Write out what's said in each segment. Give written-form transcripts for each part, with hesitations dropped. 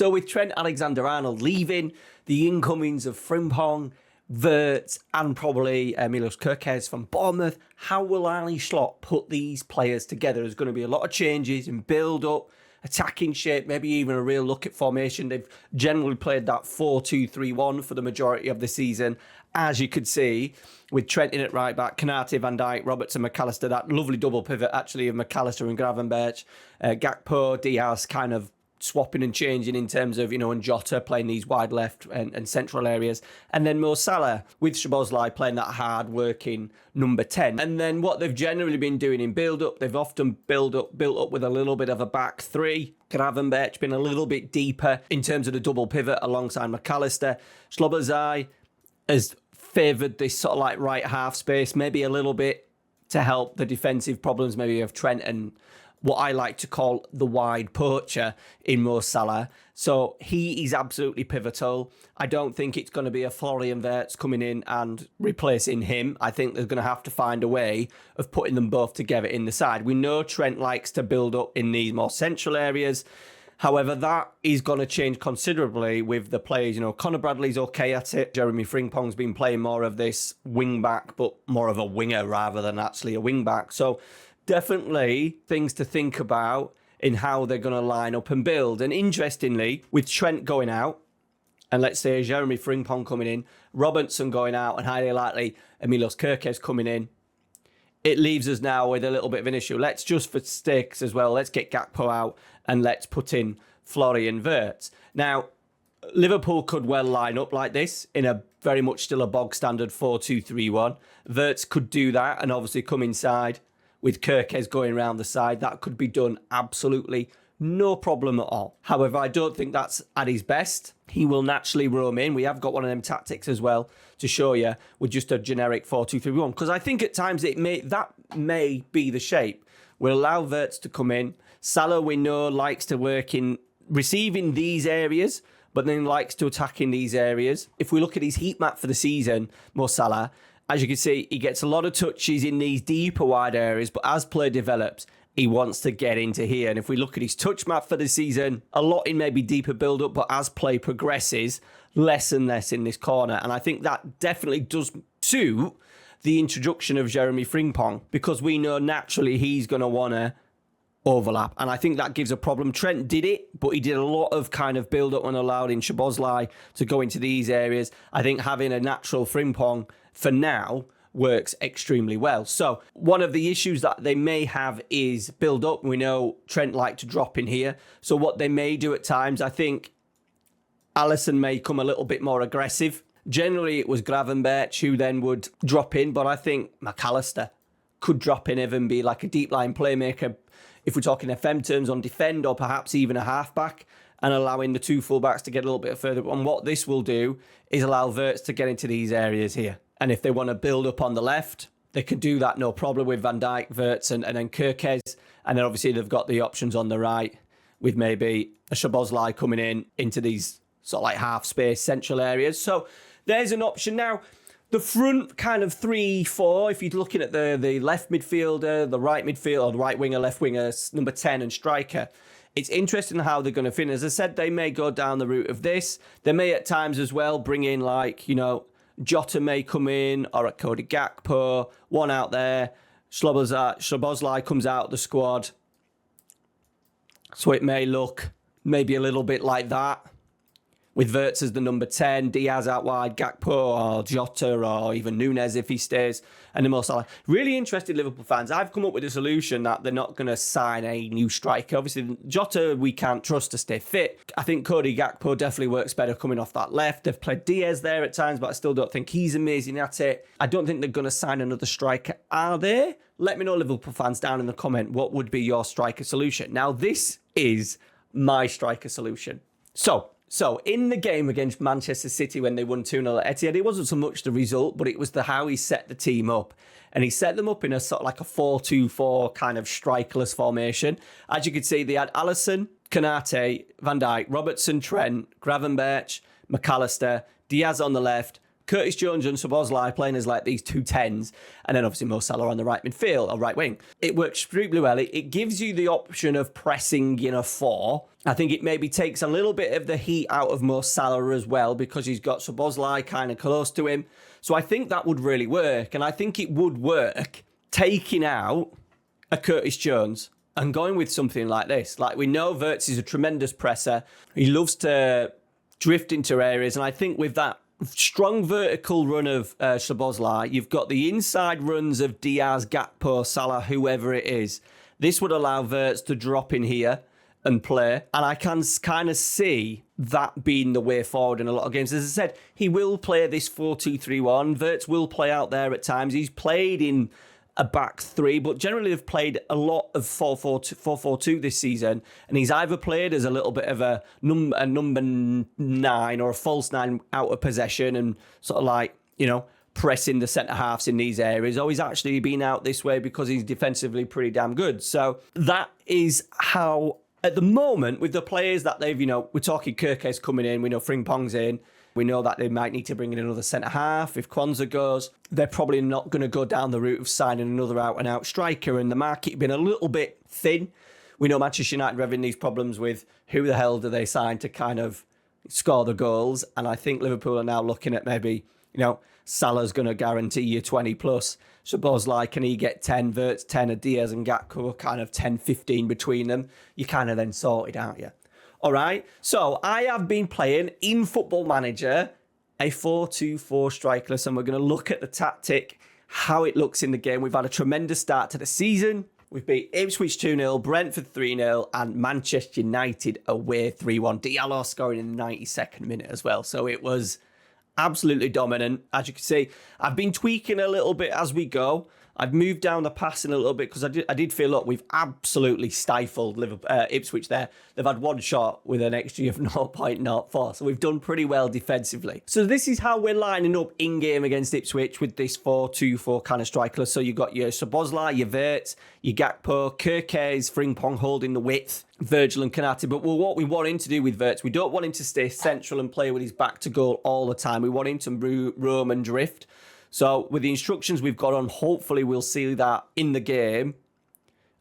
So with Trent Alexander-Arnold leaving, the incomings of Frimpong, Wirtz and probably Milos Kerkez from Bournemouth, how will Ali Slot put these players together? There's going to be a lot of changes in build-up, attacking shape, maybe even a real look at formation. They've generally played that 4-2-3-1 for the majority of the season. As you could see, with Trent in at right back, Konate, Van Dijk, Robertson, McAllister, that lovely double pivot actually of McAllister and Gravenberch, Gakpo, Diaz kind of swapping and changing in terms of, and Jota playing these wide left and central areas. And then Mo Salah with Szoboszlai playing that hard-working number 10. And then what they've generally been doing in build-up, they've often built up with a little bit of a back three. Gravenberch been a little bit deeper in terms of the double pivot alongside McAllister. Szoboszlai has favoured this sort of like right half space, maybe a little bit to help the defensive problems maybe of Trent and what I like to call the wide poacher in Mo Salah. So he is absolutely pivotal. I don't think it's going to be a Florian Wirtz coming in and replacing him. I think they're going to have to find a way of putting them both together in the side. We know Trent likes to build up in these more central areas. However, that is going to change considerably with the players. Conor Bradley's okay at it. Jeremy Frimpong's been playing more of this wing back, but more of a winger rather than actually a wing back. So definitely things to think about in how they're going to line up and build. And interestingly, with Trent going out, and let's say Jeremy Frimpong coming in, Robertson going out, and highly likely Milos Kerkez coming in, it leaves us now with a little bit of an issue. Let's just for stakes as well, let's get Gakpo out and let's put in Florian Wirtz. Now, Liverpool could well line up like this in a very much still a bog standard 4-2-3-1. Wirtz could do that and obviously come inside with Kerkez going around the side. That could be done absolutely no problem at all. However, I don't think that's at his best. He will naturally roam in. We have got one of them tactics as well to show you with just a generic 4-2-3-1. Because I think at times that may be the shape. We'll allow Wirtz to come in. Salah, we know, likes to work in receiving these areas, but then likes to attack in these areas. If we look at his heat map for the season, Mo Salah, as you can see, he gets a lot of touches in these deeper wide areas, but as play develops, he wants to get into here. And if we look at his touch map for the season, a lot in maybe deeper build-up, but as play progresses, less and less in this corner. And I think that definitely does suit the introduction of Jeremy Frimpong, because we know naturally he's going to want to overlap. And I think that gives a problem. Trent did it, but he did a lot of kind of build-up and allowed in Szoboszlai to go into these areas. I think having a natural Frimpong for now works extremely well. So one of the issues that they may have is build up. We know Trent liked to drop in here. So what they may do at times, I think Alisson may come a little bit more aggressive. Generally, it was Gravenberch who then would drop in, but I think McAllister could drop in even be like a deep line playmaker, if we're talking FM terms, on defend, or perhaps even a halfback, and allowing the two fullbacks to get a little bit further. And what this will do is allow Wirtz to get into these areas here. And if they want to build up on the left, they can do that no problem with Van Dijk, Wirtz, and then Kerkez. And then obviously they've got the options on the right with maybe a Szoboszlai coming in into these sort of like half space central areas. So there's an option. Now, the front kind of 3-4, if you're looking at the left midfielder, the right midfielder, or the right winger, left winger, number 10 and striker, it's interesting how they're going to fit. As I said, they may go down the route of this. They may at times as well bring in Jota may come in, or a Cody Gakpo, one out there. Szoboszlai comes out the squad. So it may look maybe a little bit like that, with Wirtz as the number 10, Diaz out wide, Gakpo or Jota or even Nunez if he stays, and then Mo Salah. Really interested Liverpool fans. I've come up with a solution that they're not going to sign a new striker. Obviously, Jota we can't trust to stay fit. I think Cody Gakpo definitely works better coming off that left. They've played Diaz there at times, but I still don't think he's amazing at it. I don't think they're going to sign another striker, are they? Let me know, Liverpool fans, down in the comment, what would be your striker solution? Now, this is my striker solution. So in the game against Manchester City when they won 2-0 at Etihad, it wasn't so much the result, but it was how he set the team up. And he set them up in a sort of like a 4-2-4 kind of strikerless formation. As you can see, they had Alisson, Konate, Van Dijk, Robertson, Trent, Gravenberch, McAllister, Diaz on the left, Curtis Jones and Szoboszlai playing as like these 2 10s, and then obviously Mo Salah on the right midfield or right wing. It works extremely well. It gives you the option of pressing in a 4. I think it maybe takes a little bit of the heat out of Mo Salah as well, because he's got Szoboszlai kind of close to him. So I think that would really work, and I think it would work taking out a Curtis Jones and going with something like this. Like, we know Wirtz is a tremendous presser. He loves to drift into areas, and I think with that strong vertical run of Szoboszlai, you've got the inside runs of Diaz, Gakpo, Salah, whoever it is. This would allow Wirtz to drop in here and play, and I can kind of see that being the way forward in a lot of games. As I said, he will play this 4-2-3-1. Wirtz will play out there at times. He's played in a back 3, but generally have played a lot of 4-4-2 this season, and he's either played as a little bit of a number 9 or a false 9 out of possession and sort of like, pressing the centre-halves in these areas, or he's actually been out this way because he's defensively pretty damn good. So that is how, at the moment, with the players that they've, we're talking Kirke's coming in, we know Frimpong's in, we know that they might need to bring in another centre-half. If Kwanzaa goes, they're probably not going to go down the route of signing another out-and-out striker, and the market been a little bit thin. We know Manchester United are having these problems with who the hell do they sign to kind of score the goals, and I think Liverpool are now looking at maybe, Salah's going to guarantee you 20 plus. Szoboszlai, can he get 10? Wirtz 10, Diaz and Gakpo kind of 10, 15 between them. You kind of then sorted, aren't you? All right, so I have been playing in Football Manager a 4-2-4 strikerless, and we're going to look at the tactic, how it looks in the game. We've had a tremendous start to the season. We've beat Ipswich 2-0, Brentford 3-0, and Manchester United away 3-1. Diallo scoring in the 92nd minute as well. So it was absolutely dominant. As you can see, I've been tweaking a little bit as we go. I've moved down the passing a little bit because I did feel, look, we've absolutely stifled Ipswich there. They've had one shot with an XG of 0.04, so we've done pretty well defensively. So this is how we're lining up in-game against Ipswich with this 4-2-4 kind of striker. So you've got your Szoboszlai, your Wirtz, your Gakpo, Kirke's, Frimpong holding the width, Virgil and Konate. But what we want him to do with Wirtz, we don't want him to stay central and play with his back to goal all the time. We want him to roam and drift. So with the instructions we've got on, hopefully we'll see that in the game.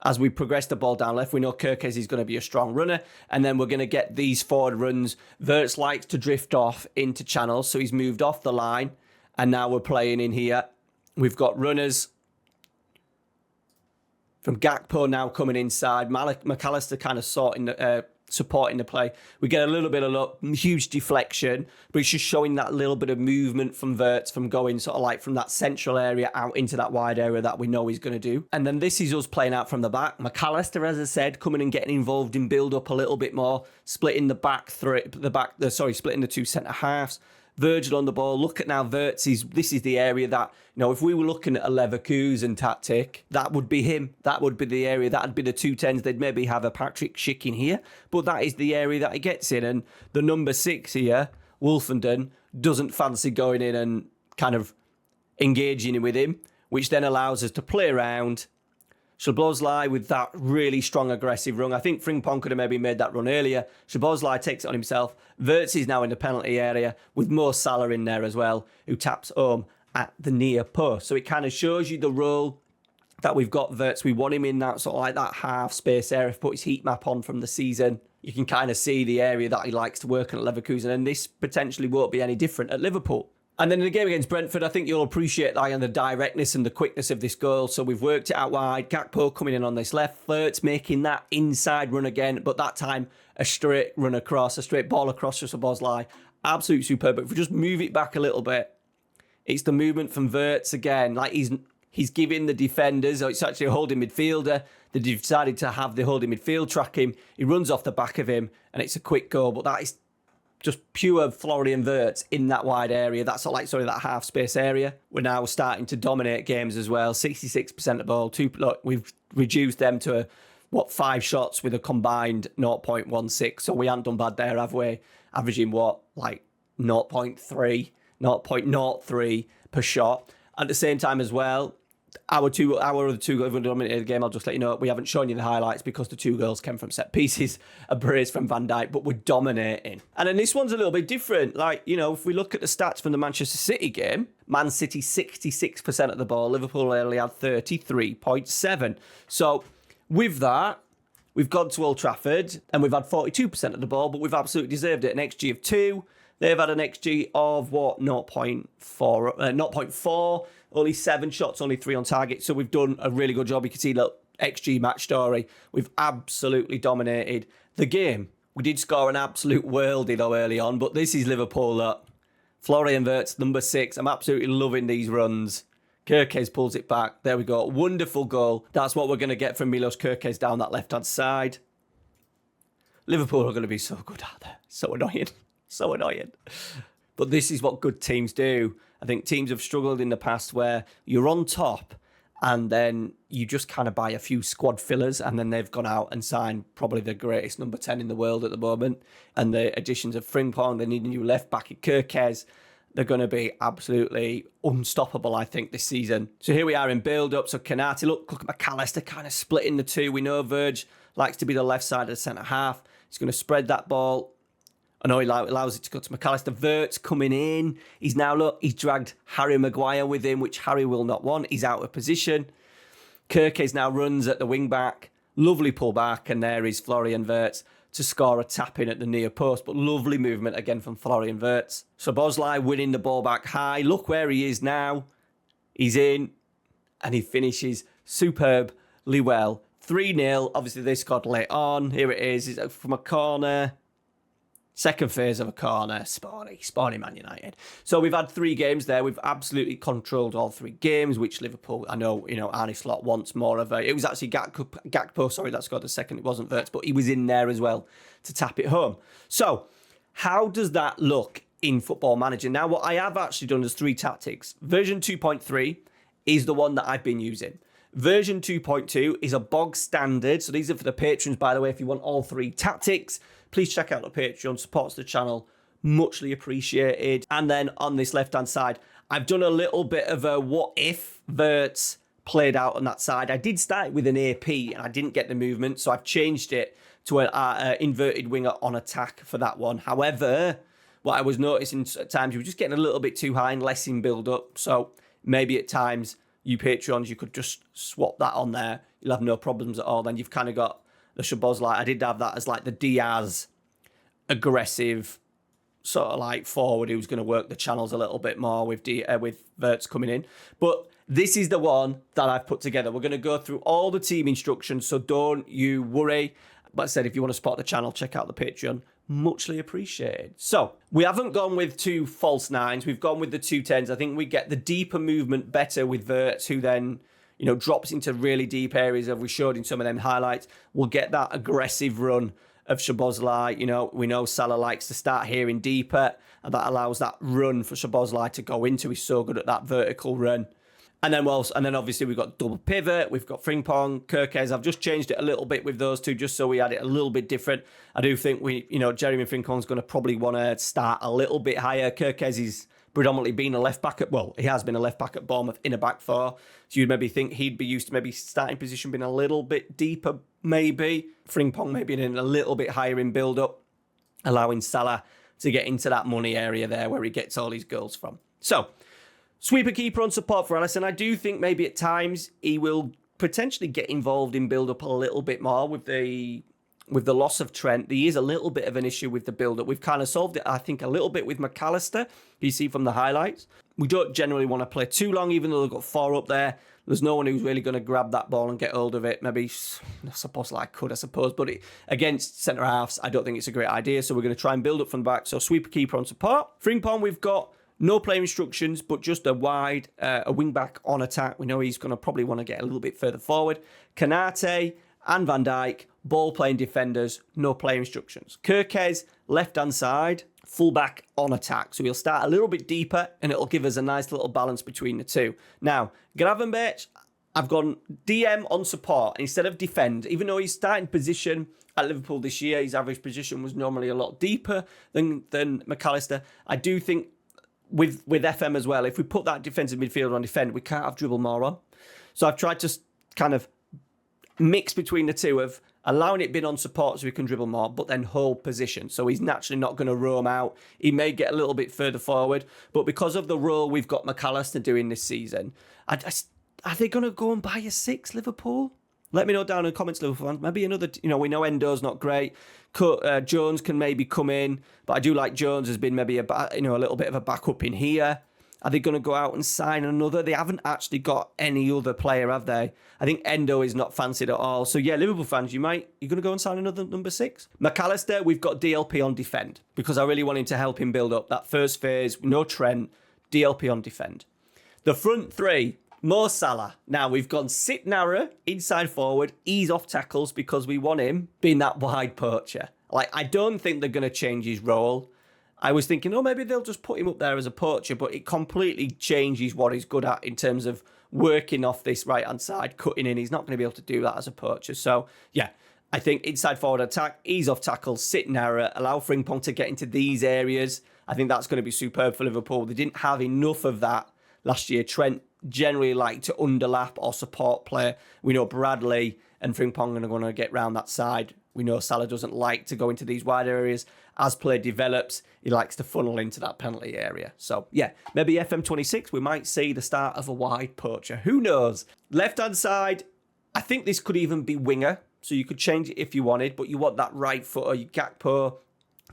As we progress the ball down left, we know Kirkes is going to be a strong runner, and then we're going to get these forward runs. Wirtz likes to drift off into channels, so he's moved off the line, and now we're playing in here. We've got runners from Gakpo now coming inside. McAllister kind of supporting the play. We get a little bit of huge deflection, but it's just showing that little bit of movement from Wirtz, from going sort of like from that central area out into that wide area that we know he's going to do. And then this is us playing out from the back. McAllister, as I said, coming and getting involved in build up a little bit more, splitting splitting the 2 centre halves. Virgil on the ball. Look at now Wirtz. This is the area that, if we were looking at a Leverkusen tactic, that would be him. That would be the area. That would be the 2 10s. They'd maybe have a Patrick Schick in here, but that is the area that he gets in. And the number 6 here, Wolfenden, doesn't fancy going in and kind of engaging with him, which then allows us to play around. Szoboszlai with that really strong aggressive run. I think Frimpong could have maybe made that run earlier. Szoboszlai takes it on himself. Wirtz is now in the penalty area with Mo Salah in there as well, who taps home at the near post. So it kind of shows you the role that we've got Wirtz. We want him in that sort of like that half space area. Put his heat map on from the season. You can kind of see the area that he likes to work in at Leverkusen, and this potentially won't be any different at Liverpool. And then in the game against Brentford, I think you'll appreciate that and the directness and the quickness of this goal. So we've worked it out wide. Gakpo coming in on this left. Wirtz making that inside run again, but that time a straight run across, a straight ball across to Szoboszlai. Absolutely superb. But if we just move it back a little bit, it's the movement from Wirtz again. Like he's giving the defenders, it's actually a holding midfielder. They decided to have the holding midfield track him. He runs off the back of him, and it's a quick goal. But that is just pure Florian Wirtz in that wide area. That's sort of like, that half space area. We're now starting to dominate games as well. 66% of ball. We've reduced them to 5 shots with a combined 0.16. So we haven't done bad there, have we? Averaging 0.3 per shot. At the same time as well, Our other two goals dominated the game. I'll just let you know, we haven't shown you the highlights because the 2 goals came from set pieces, a brace from Van Dijk, but we're dominating. And then this one's a little bit different. Like, if we look at the stats from the Manchester City game, Man City 66% of the ball, Liverpool only had 33.7. So with that, we've gone to Old Trafford and we've had 42% of the ball, but we've absolutely deserved it. An XG of 2. They've had an XG of what? 0.4. Only 7 shots, only 3 on target. So we've done a really good job. You can see, look, XG match story. We've absolutely dominated the game. We did score an absolute worldie though early on, but this is Liverpool. Look. Florian Wirtz, number 6. I'm absolutely loving these runs. Kerkez pulls it back. There we go. Wonderful goal. That's what we're going to get from Milos Kerkez down that left-hand side. Liverpool are going to be so good out there. So annoying. So annoying. But this is what good teams do. I think teams have struggled in the past where you're on top and then you just kind of buy a few squad fillers and then they've gone out and signed probably the greatest number 10 in the world at the moment. And the additions of Frimpong, they need a new left back at Kerkez. They're going to be absolutely unstoppable, I think, this season. So here we are in build-up. So Canati, look at McAllister kind of splitting the two. We know Verge likes to be the left side of the centre-half. He's going to spread that ball. I know he allows it to go to McAllister. Wirtz coming in. He's dragged Harry Maguire with him, which Harry will not want. He's out of position. Kerkez now runs at the wing-back. Lovely pull-back, and there is Florian Wirtz to score a tap-in at the near post. But lovely movement again from Florian Wirtz. So Boslai winning the ball back high. Look where he is now. He's in, and he finishes superbly well. 3-0. Obviously, they scored late on. Here it is. It's from a corner. Second phase of a corner. Spawny Man United. So we've had 3 games there. We've absolutely controlled all 3 games, which Liverpool, I know, Arne Slot wants more of it was actually Gakpo, that scored the second. It wasn't Wirtz, but he was in there as well to tap it home. So how does that look in Football Manager? Now, what I have actually done is 3 tactics. Version 2.3 is the one that I've been using. Version 2.2 is a bog standard. So these are for the patrons, by the way, if you want all 3 tactics. Please check out the Patreon, supports the channel, muchly appreciated. And then on this left-hand side, I've done a little bit of a what if Wirtz played out on that side. I did start with an AP and I didn't get the movement, so I've changed it to an inverted winger on attack for that one. However, what I was noticing at times, you were just getting a little bit too high and less in build-up. So maybe at times, you Patreons, you could just swap that on there. You'll have no problems at all. Then you've kind of got the Szoboszlai. I did have that as like the Diaz aggressive sort of like forward who's going to work the channels a little bit more with Wirtz coming in. But this is the one that I've put together. We're going to go through all the team instructions, so don't you worry. But I said, if you want to support the channel, check out the Patreon. Muchly appreciated. So we haven't gone with 2 false 9s. We've gone with the 2 10s. I think we get the deeper movement better with Wirtz, who then drops into really deep areas, as we showed in some of them highlights. We'll get that aggressive run of Szoboszlai. We know Salah likes to start here in deeper, and that allows that run for Szoboszlai to go into. He's so good at that vertical run. And then obviously we've got double pivot, we've got Frimpong, Kerkez. I've just changed it a little bit with those 2, just so we had it a little bit different. I do think Jeremy Frimpong's going to probably want to start a little bit higher. Kerkez is predominantly been a left back he has been a left back at Bournemouth in a back 4. So you'd maybe think he'd be used to maybe starting position being a little bit deeper, maybe. Frimpong maybe in a little bit higher in build-up, allowing Salah to get into that money area there where he gets all his goals from. So, sweeper keeper on support for Alisson. I do think maybe at times he will potentially get involved in build-up a little bit more with the loss of Trent. There is a little bit of an issue with the build-up. We've kind of solved it, I think, a little bit with McAllister. You see from the highlights. We don't generally want to play too long, even though they've got 4 up there. There's no one who's really going to grab that ball and get hold of it. Maybe, I suppose, but against centre-halves, I don't think it's a great idea. So we're going to try and build up from the back. So sweeper keeper on support. Frimpong, we've got no player instructions, but just a wide, a wing-back on attack. We know he's going to probably want to get a little bit further forward. Kanate and Van Dijk, ball-playing defenders, no player instructions. Kerkez, left-hand side, full-back on attack. So he'll start a little bit deeper, and it'll give us a nice little balance between the 2. Now, Gravenberch, I've gone DM on support instead of defend. Even though he's starting position at Liverpool this year, his average position was normally a lot deeper than McAllister. I do think with FM as well, if we put that defensive midfielder on defend, we can't have dribble more on. So I've tried to kind of mix between the two of allowing it being on support so he can dribble more, but then hold position. So he's naturally not going to roam out. He may get a little bit further forward, but because of the role we've got McAllister doing this season, are they going to go and buy a 6, Liverpool? Let me know down in the comments, Liverpool fans. Maybe another, we know Endo's not great. Jones can maybe come in, but I do like Jones has been maybe a little bit of a backup in here. Are they going to go out and sign another? They haven't actually got any other player, have they? I think Endo is not fancied at all. So yeah, Liverpool fans, you're going to go and sign another number 6? McAllister, we've got DLP on defend because I really want him to help him build up that first phase. No Trent, DLP on defend. The front three, Mo Salah. Now we've gone sit narrow, inside forward, ease off tackles because we want him being that wide poacher. I don't think they're going to change his role. I was thinking, maybe they'll just put him up there as a poacher, but it completely changes what he's good at in terms of working off this right-hand side, cutting in. He's not going to be able to do that as a poacher. So, yeah, I think inside forward attack, ease off tackles, sit narrow, allow Frimpong to get into these areas. I think that's going to be superb for Liverpool. They didn't have enough of that last year. Trent generally liked to underlap or support play. We know Bradley and Frimpong are going to get round that side. We know Salah doesn't like to go into these wide areas. As play develops, he likes to funnel into that penalty area. So, yeah, maybe FM26, we might see the start of a wide poacher. Who knows? Left-hand side, I think this could even be winger. So you could change it if you wanted, but you want that right footer, your Gakpo,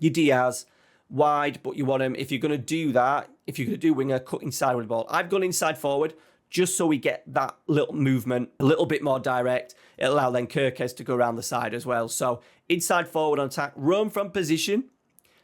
your Diaz, wide, but you want him, if you're going to do that, if you're going to do winger, cut inside with the ball. I've gone inside forward, just so we get that little movement, a little bit more direct. It'll allow then Kirkes to go around the side as well. So inside forward on attack, roam from position,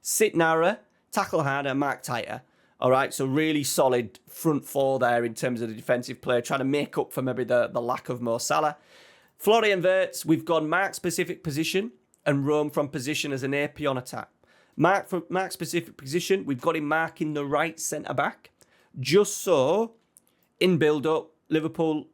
sit narrow, tackle harder, mark tighter. All right, so really solid front four there in terms of the defensive play, trying to make up for maybe the lack of Mo Salah. Florian Wirtz, we've gone mark-specific position and roam from position as an AP on attack. Mark-specific position, we've got him marking the right centre-back, just so in build-up, Liverpool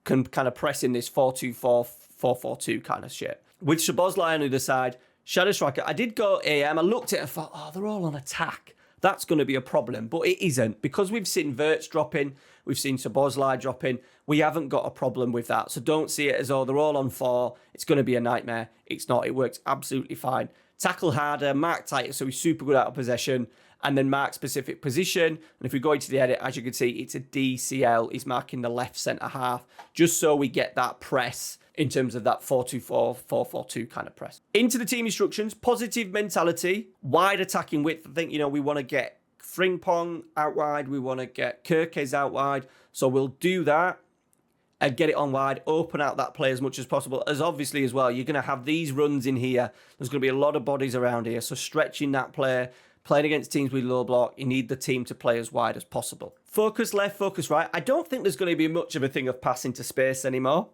can kind of press in this 4-2-4, 4-4-2 kind of shit. With Szoboszlai on either side, shadow striker, I did go AM. I looked at it and thought, they're all on attack. That's going to be a problem, but it isn't. Because we've seen Wirtz dropping, we've seen Szoboszlai dropping, we haven't got a problem with that. So don't see it as, they're all on 4. It's going to be a nightmare. It's not. It works absolutely fine. Tackle harder, mark tighter, so he's super good out of possession. And then mark specific position. And if we go into the edit, as you can see, it's a DCL. He's marking the left centre half, just so we get that press in terms of that 4-2-4, 4-4-2 kind of press. Into the team instructions, positive mentality, wide attacking width. I think, we want to get Frimpong out wide. We want to get Kirkes out wide. So we'll do that and get it on wide, open out that play as much as possible. As obviously as well, you're going to have these runs in here. There's going to be a lot of bodies around here. So stretching that play, playing against teams with low block, you need the team to play as wide as possible. Focus left, focus right. I don't think there's going to be much of a thing of passing to space anymore.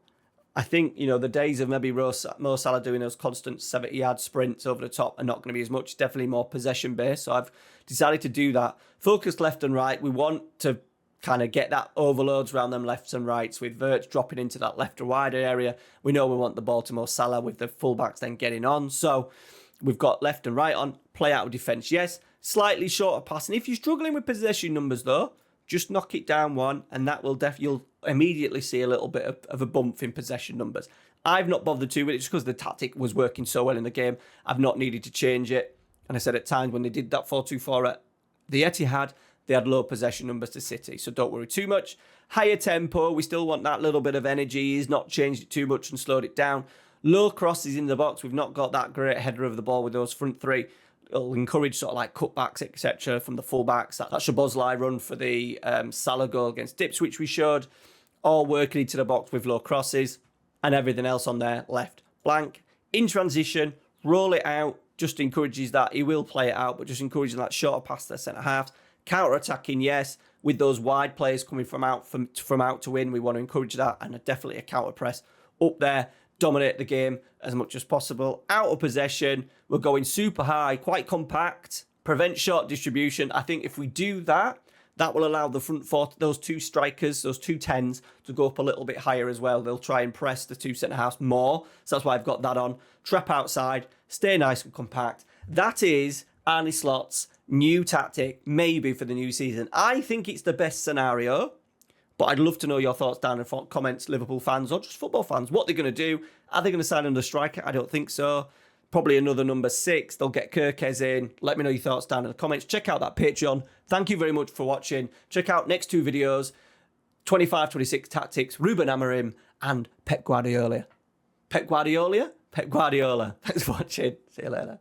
I think, the days of maybe Mo Salah doing those constant 70-yard sprints over the top are not going to be as much. Definitely more possession-based. So I've decided to do that. Focus left and right. We want to kind of get that overloads around them lefts and rights with Wirtz dropping into that left or wide area. We know we want the ball to Mo Salah with the fullbacks then getting on. So we've got left and right on. Play out of defence, yes. Slightly shorter passing. If you're struggling with possession numbers, though, just knock it down one, and that will you'll immediately see a little bit of a bump in possession numbers. I've not bothered to with it just because the tactic was working so well in the game. I've not needed to change it. And I said at times when they did that 4-2-4 at the Etihad, they had low possession numbers to City. So don't worry too much. Higher tempo. We still want that little bit of energy. He's not changed it too much and slowed it down. Low crosses in the box. We've not got that great header of the ball with those front three. It'll encourage sort of like cutbacks, etc. from the fullbacks. That Szoboszlai run for the Salah goal against Ipswich we showed. All working into the box with low crosses. And everything else on there left blank. In transition, roll it out. Just encourages that. He will play it out, but just encouraging that shorter pass to the centre half. Counter-attacking, yes. With those wide players coming from out to win, we want to encourage that. And definitely a counter-press up there. Dominate the game as much as possible. Out of possession, we're going super high, quite compact. Prevent short distribution. I think if we do that, that will allow the front four, those two strikers, those two 10s, to go up a little bit higher as well. They'll try and press the two centre-halves more. So that's why I've got that on. Trap outside, stay nice and compact. That is Arne Slot's new tactic, maybe for the new season. I think it's the best scenario, But I'd love to know your thoughts down in the comments, Liverpool fans or just football fans. What they're going to do? Are they going to sign another striker? I don't think so. Probably another number 6. They'll get Kirkes in. Let me know your thoughts down in the comments. Check out that Patreon. Thank you very much for watching. Check out next 2 videos. 25-26 tactics, Ruben Amorim and Pep Guardiola. Pep Guardiola? Pep Guardiola. Thanks for watching. See you later.